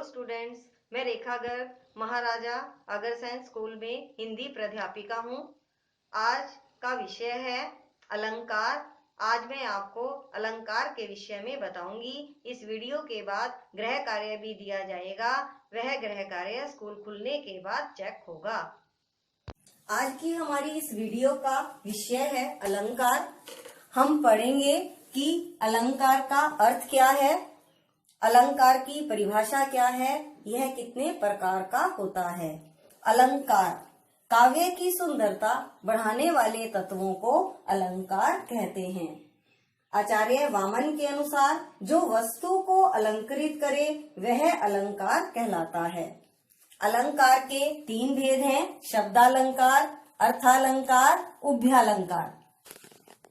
Hello students, मैं रेखा Garg Maharaja Agrasen school में हिंदी प्राध्यापिका हूँ। आज का विषय है अलंकार। आज मैं आपको अलंकार के विषय में बताऊंगी। इस वीडियो के बाद गृह कार्य भी दिया जाएगा। वह गृह कार्य स्कूल खुलने के बाद चेक होगा। आज की हमारी इस वीडियो का विषय है अलंकार। हम पढ़ेंगे कि अलंकार का अर्थ क्या है, अलंकार की परिभाषा क्या है, यह कितने प्रकार का होता है। अलंकार काव्य की सुंदरता बढ़ाने वाले तत्वों को अलंकार कहते हैं। आचार्य वामन के अनुसार जो वस्तु को अलंकृत करे वह अलंकार कहलाता है। अलंकार के 3 भेद हैं, शब्दालंकार, अर्थालंकार, उभयालंकार।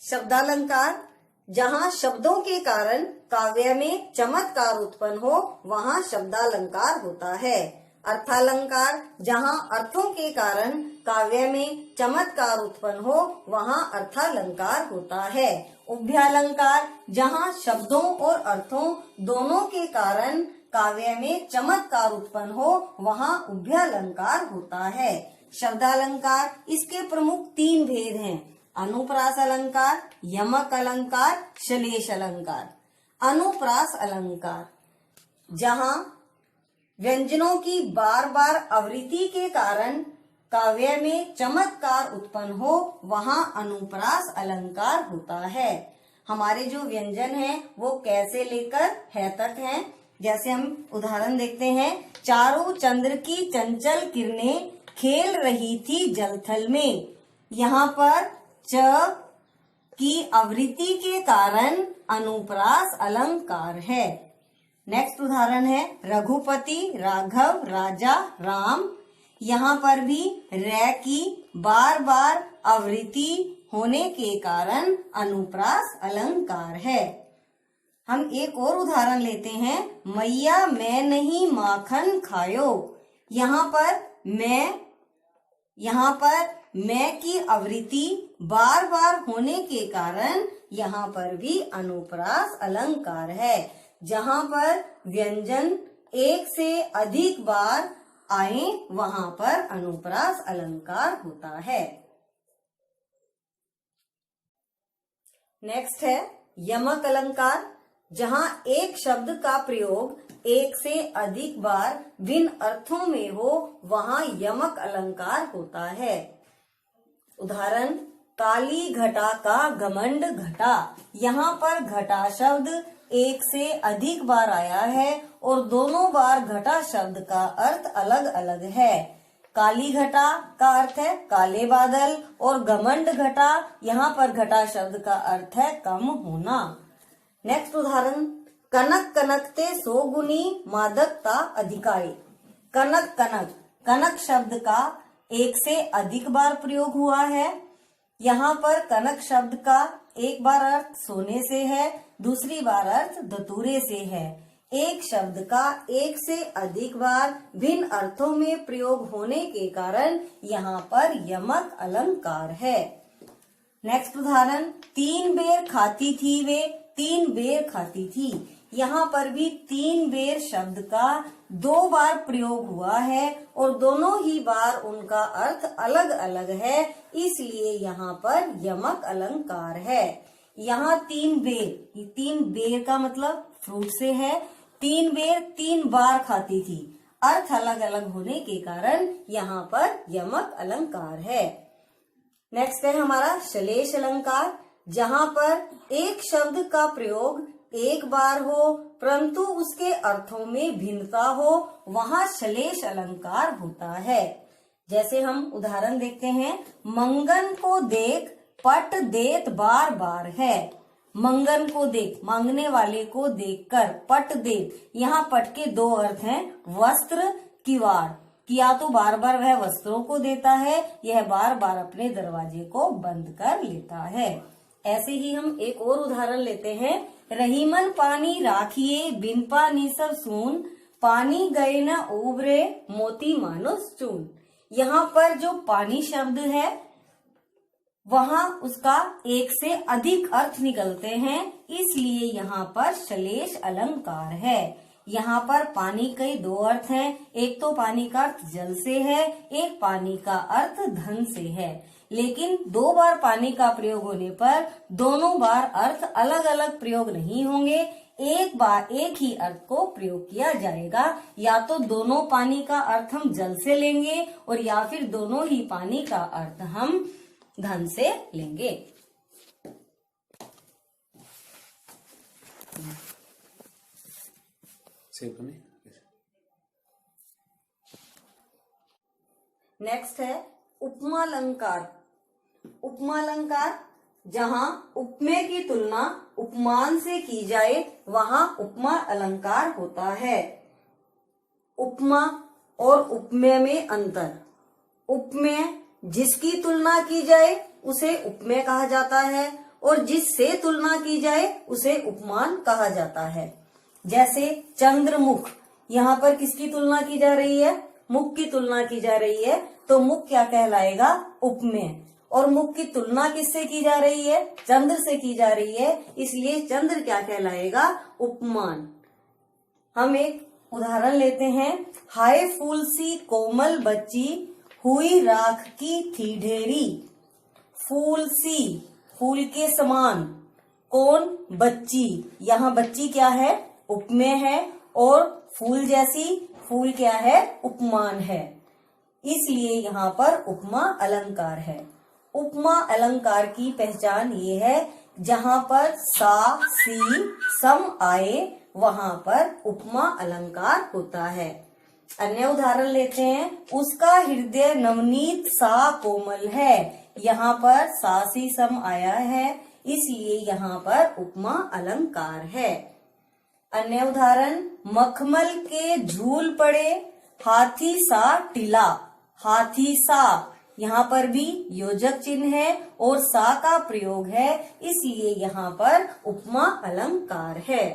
शब्दालंकार जहाँ शब्दों के कारण काव्य में चमत्कार उत्पन्न हो वहाँ शब्दालंकार होता है। अर्थालंकार जहाँ अर्थों के कारण काव्य में चमत्कार उत्पन्न हो वहाँ अर्थालंकार होता है। उभयालंकार जहाँ शब्दों और अर्थों दोनों के कारण काव्य में चमत्कार उत्पन्न हो वहाँ उभयालंकार होता है। शब्दालंकार इसके प्रमुख 3 भेद हैं, अनुप्रास अलंकार, यमक अलंकार, श्लेष अलंकार। अनुप्रास अलंकार जहाँ व्यंजनों की बार बार आवृत्ति के कारण काव्य में चमत्कार उत्पन्न हो वहाँ अनुप्रास अलंकार होता है। हमारे जो व्यंजन हैं वो कैसे लेकर है तक हैं। जैसे हम उदाहरण देखते हैं, चारों चंद्र की चंचल किरणें खेल रही थी जलथल में। यहाँ पर च की आवृत्ति के कारण अनुप्रास अलंकार है। नेक्स्ट उदाहरण है रघुपति, राघव, राजा, राम। यहाँ पर भी रै की बार बार आवृत्ति होने के कारण अनुप्रास अलंकार है। हम एक और उदाहरण लेते हैं, मैया मैं नहीं माखन खायो। यहाँ पर मैं की आवृत्ति बार बार होने के कारण यहाँ पर भी अनुप्रास अलंकार है। जहाँ पर व्यंजन एक से अधिक बार आए वहाँ पर अनुप्रास अलंकार होता है। नेक्स्ट है यमक अलंकार, जहाँ एक शब्द का प्रयोग एक से अधिक बार भिन्न अर्थों में हो वहाँ यमक अलंकार होता है। उदाहरण, काली घटा का घमंड घटा। यहाँ पर घटा शब्द एक से अधिक बार आया है और दोनों बार घटा शब्द का अर्थ अलग अलग है। काली घटा का अर्थ है काले बादल और घमंड घटा, यहाँ पर घटा शब्द का अर्थ है कम होना। नेक्स्ट उदाहरण, कनक कनकते 100 गुनी मादकता अधिकारी। कनक कनक, कनक शब्द का एक से अधिक बार प्रयोग हुआ है। यहाँ पर कनक शब्द का एक बार अर्थ सोने से है, दूसरी बार अर्थ धतूरे से है। एक शब्द का एक से अधिक बार भिन्न अर्थों में प्रयोग होने के कारण यहाँ पर यमक अलंकार है। नेक्स्ट उदाहरण, 3 बेर खाती थी वे 3 बेर खाती थी। यहाँ पर भी 3 बेर शब्द का 2 बार प्रयोग हुआ है और दोनों ही बार उनका अर्थ अलग अलग है, इसलिए यहाँ पर यमक अलंकार है। यहाँ 3 बेर, 3 बेर का मतलब फ्रूट से है। 3 बेर 3 बार खाती थी, अर्थ अलग अलग होने के कारण यहाँ पर यमक अलंकार है। नेक्स्ट है हमारा श्लेष अलंकार, जहाँ पर एक शब्द का प्रयोग एक बार हो परंतु उसके अर्थों में भिन्नता हो वहाँ श्लेष अलंकार होता है। जैसे हम उदाहरण देखते हैं, मंगन को देख पट देत बार बार है। मंगन को देख, मांगने वाले को देखकर, पट देत, यहाँ पट के 2 अर्थ हैं, वस्त्र, किवाड़। किया तो बार बार वह वस्त्रों को देता है, यह बार बार अपने दरवाजे को बंद कर लेता है। ऐसे ही हम एक और उदाहरण लेते हैं, रहीमन पानी राखिए बिन पानी सब सून, पानी गए न उबरे मोती मानुस चून। यहाँ पर जो पानी शब्द है वहाँ उसका एक से अधिक अर्थ निकलते हैं, इसलिए यहाँ पर श्लेष अलंकार है। यहाँ पर पानी के दो अर्थ हैं, एक तो पानी का अर्थ जल से है, एक पानी का अर्थ धन से है। लेकिन दो बार पानी का प्रयोग होने पर दोनों बार अर्थ अलग अलग प्रयोग नहीं होंगे, एक बार एक ही अर्थ को प्रयोग किया जाएगा। या तो दोनों पानी का अर्थ हम जल से लेंगे और या फिर दोनों ही पानी का अर्थ हम धन से लेंगे। नेक्स्ट है उपमा अलंकार। उपमा अलंकार, जहाँ उपमेय की तुलना उपमान से की जाए वहाँ उपमा अलंकार होता है। उपमा और उपमेय में अंतर। उपमेय जिसकी तुलना की जाए उसे उपमेय कहा जाता है और जिससे तुलना की जाए उसे उपमान कहा जाता है। जैसे चंद्रमुख, यहाँ पर किसकी तुलना की जा रही है? मुख की तुलना की जा रही है, तो मुख क्या कहलाएगा? उपमेय। और मुख की तुलना किससे की जा रही है? चंद्र से की जा रही है, इसलिए चंद्र क्या कहलाएगा? उपमान। हम एक उदाहरण लेते हैं। हाय फूल सी कोमल बच्ची, हुई राख की थी ढेरी। फूल सी, फूल के समान, कौन? बच्ची। यहाँ बच्ची क्या है? उपमेय है और फूल जैसी, फूल क्या है? उपमान है, इसलिए यहाँ पर उपमा अलंकार है। उपमा अलंकार की पहचान ये है, जहाँ पर सा सी सम आए वहाँ पर उपमा अलंकार होता है। अन्य उदाहरण लेते हैं। उसका हृदय नवनीत सा कोमल है। यहाँ पर सा सी सम आया है, इसलिए यहाँ पर उपमा अलंकार है। अन्य उदाहरण, मखमल के झूल पड़े, हाथी सा टिला। हाथी सा, यहाँ पर भी योजक चिन्ह है और सा का प्रयोग है, इसलिए यहाँ पर उपमा अलंकार है।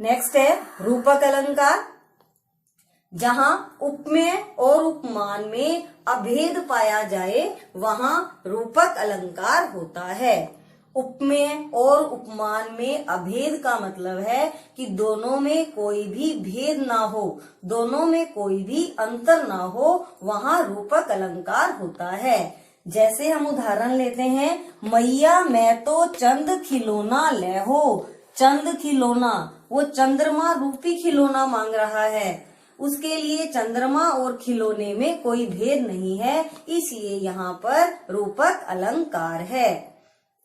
नेक्स्ट है रूपक अलंकार। जहाँ उपमेय और उपमान में अभेद पाया जाए वहाँ रूपक अलंकार होता है। उपमेय और उपमान में अभेद का मतलब है कि दोनों में कोई भी भेद ना हो, दोनों में कोई भी अंतर ना हो, वहाँ रूपक अलंकार होता है। जैसे हम उदाहरण लेते हैं। मैया मैं तो चंद खिलौना ले हो। चंद खिलौना, वो चंद्रमा रूपी खिलौना मांग रहा है, उसके लिए चंद्रमा और खिलौने में कोई भेद नहीं है, इसलिए यहाँ पर रूपक अलंकार है।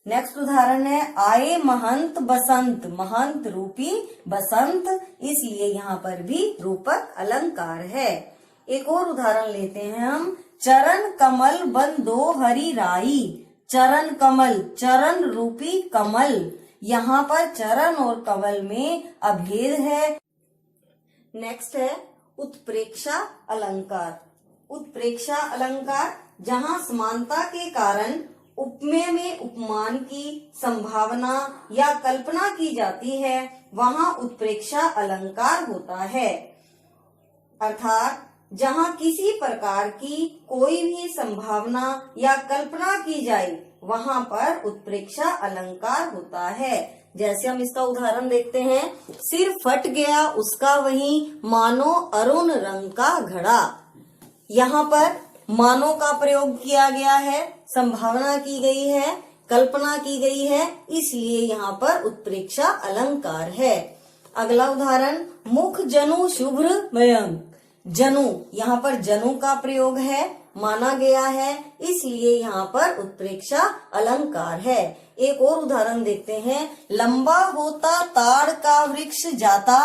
नेक्स्ट उदाहरण है। आए महंत बसंत, महंत रूपी बसंत, इसलिए यहाँ पर भी रूपक अलंकार है। एक और उदाहरण लेते हैं हम। चरण कमल बंदो हरि राई। चरण कमल, चरण रूपी कमल, यहाँ पर चरण और कमल में अभेद है। नेक्स्ट है उत्प्रेक्षा अलंकार। उत्प्रेक्षा अलंकार, जहाँ समानता के कारण उपमेय में उपमान की संभावना या कल्पना की जाती है, वहाँ उत्प्रेक्षा अलंकार होता है। अर्थात जहाँ किसी प्रकार की कोई भी संभावना या कल्पना की जाए वहाँ पर उत्प्रेक्षा अलंकार होता है। जैसे हम इसका उदाहरण देखते हैं। सिर फट गया उसका वही, मानो अरुण रंग का घड़ा। यहाँ पर मानो का प्रयोग किया गया है, संभावना की गई है, कल्पना की गई है, इसलिए यहाँ पर उत्प्रेक्षा अलंकार है। अगला उदाहरण। मुख जनु शुभ्र मयंक। जनु, यहाँ पर जनु का प्रयोग है, माना गया है, इसलिए यहाँ पर उत्प्रेक्षा अलंकार है। एक और उदाहरण देखते हैं। लंबा होता ताड़ का वृक्ष जाता,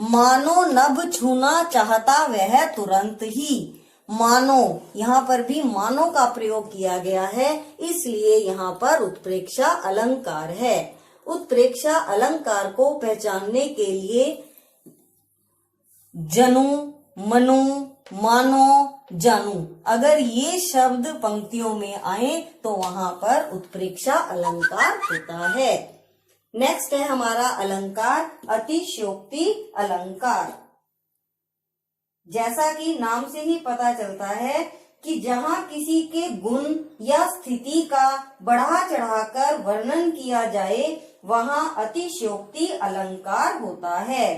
मानो नभ छूना चाहता वह तुरंत ही। मानो, यहाँ पर भी मानो का प्रयोग किया गया है, इसलिए यहाँ पर उत्प्रेक्षा अलंकार है। उत्प्रेक्षा अलंकार को पहचानने के लिए जनु, मनु, मानो, जानू, अगर ये शब्द पंक्तियों में आए तो वहाँ पर उत्प्रेक्षा अलंकार होता है। नेक्स्ट है हमारा अलंकार अतिशयोक्ति अलंकार। जैसा कि नाम से ही पता चलता है कि जहाँ किसी के गुण या स्थिति का बढ़ा चढ़ाकर वर्णन किया जाए वहाँ अतिशयोक्ति अलंकार होता है।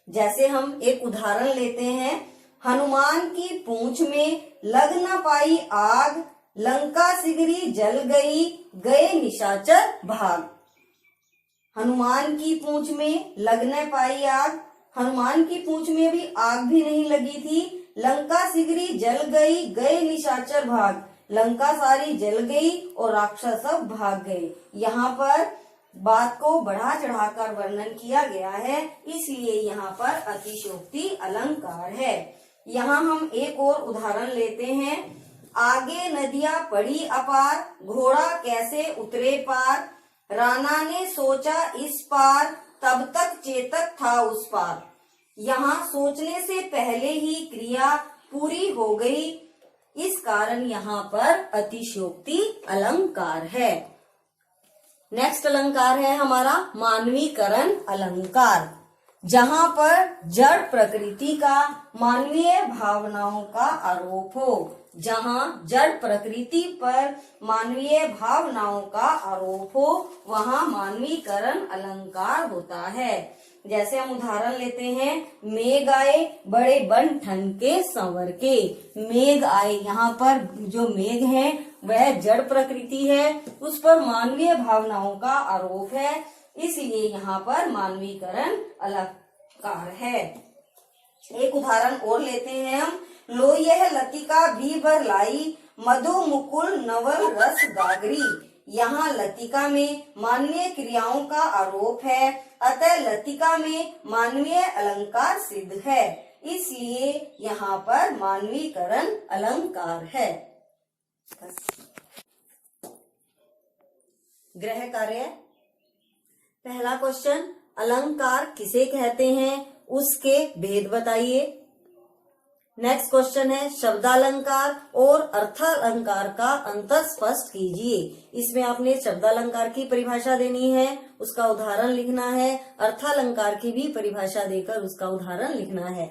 जैसे हम एक उदाहरण लेते हैं, हनुमान की पूंछ में लग न पाई आग, लंका सिगरी जल गई, गए निशाचर भाग। हनुमान की पूंछ में लग न पाई आग, हनुमान की पूंछ में भी आग भी नहीं लगी थी। लंका सिगरी जल गई, गए निशाचर भाग, लंका सारी जल गई और राक्षस सब भाग गए। यहाँ पर बात को बढ़ा चढ़ाकर वर्णन किया गया है, इसलिए यहाँ पर अतिशयोक्ति अलंकार है। यहाँ हम एक और उदाहरण लेते हैं, आगे नदियां पड़ी अपार, घोड़ा कैसे उतरे पार, राणा ने सोचा इस पार, तब तक चेतक था उस पार। यहाँ सोचने से पहले ही क्रिया पूरी हो गई, इस कारण यहाँ पर अतिशयोक्ति अलंकार है। नेक्स्ट अलंकार है हमारा मानवीकरण अलंकार, जहाँ पर जड़ प्रकृति का मानवीय भावनाओं का आरोप हो। जहाँ जड़ प्रकृति पर मानवीय भावनाओं का आरोप हो, वहाँ मानवीकरण अलंकार होता है। जैसे हम उदाहरण लेते हैं, मेघ आए बड़े बन ठन के संवर के। मेघ आए, यहाँ पर जो मेघ है वह जड़ प्रकृति है, उस पर मानवीय भावनाओं का आरोप है, इसलिए यहाँ पर मानवीकरण अलंकार है। एक उदाहरण और लेते हैं हम, लो यह लतिका भी भर लाई, मधु मुकुल नवल रस गागरी। यहाँ लतिका में मानवीय क्रियाओं का आरोप है, अतः लतिका में मानवीय अलंकार सिद्ध है, इसलिए यहाँ पर मानवीकरण अलंकार है। गृह कार्य, पहला क्वेश्चन, अलंकार किसे कहते हैं, उसके भेद बताइए। नेक्स्ट क्वेश्चन है, शब्दालंकार और अर्थालंकार का अंतर स्पष्ट कीजिए। इसमें आपने शब्दालंकार की परिभाषा देनी है, उसका उदाहरण लिखना है, अर्थालंकार की भी परिभाषा देकर उसका उदाहरण लिखना है।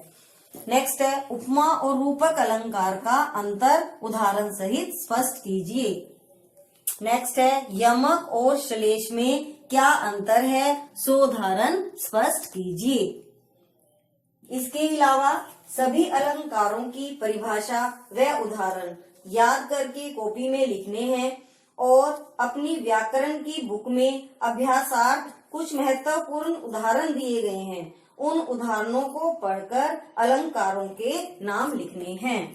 नेक्स्ट है, उपमा और रूपक अलंकार का अंतर उदाहरण सहित स्पष्ट कीजिए। नेक्स्ट है, यमक और श्लेष में क्या अंतर है, सो उदाहरण स्पष्ट कीजिए। इसके अलावा सभी अलंकारों की परिभाषा व उदाहरण याद करके कॉपी में लिखने हैं और अपनी व्याकरण की बुक में अभ्यासार्थ कुछ महत्वपूर्ण उदाहरण दिए गए हैं, उन उदाहरणों को पढ़कर अलंकारों के नाम लिखने हैं।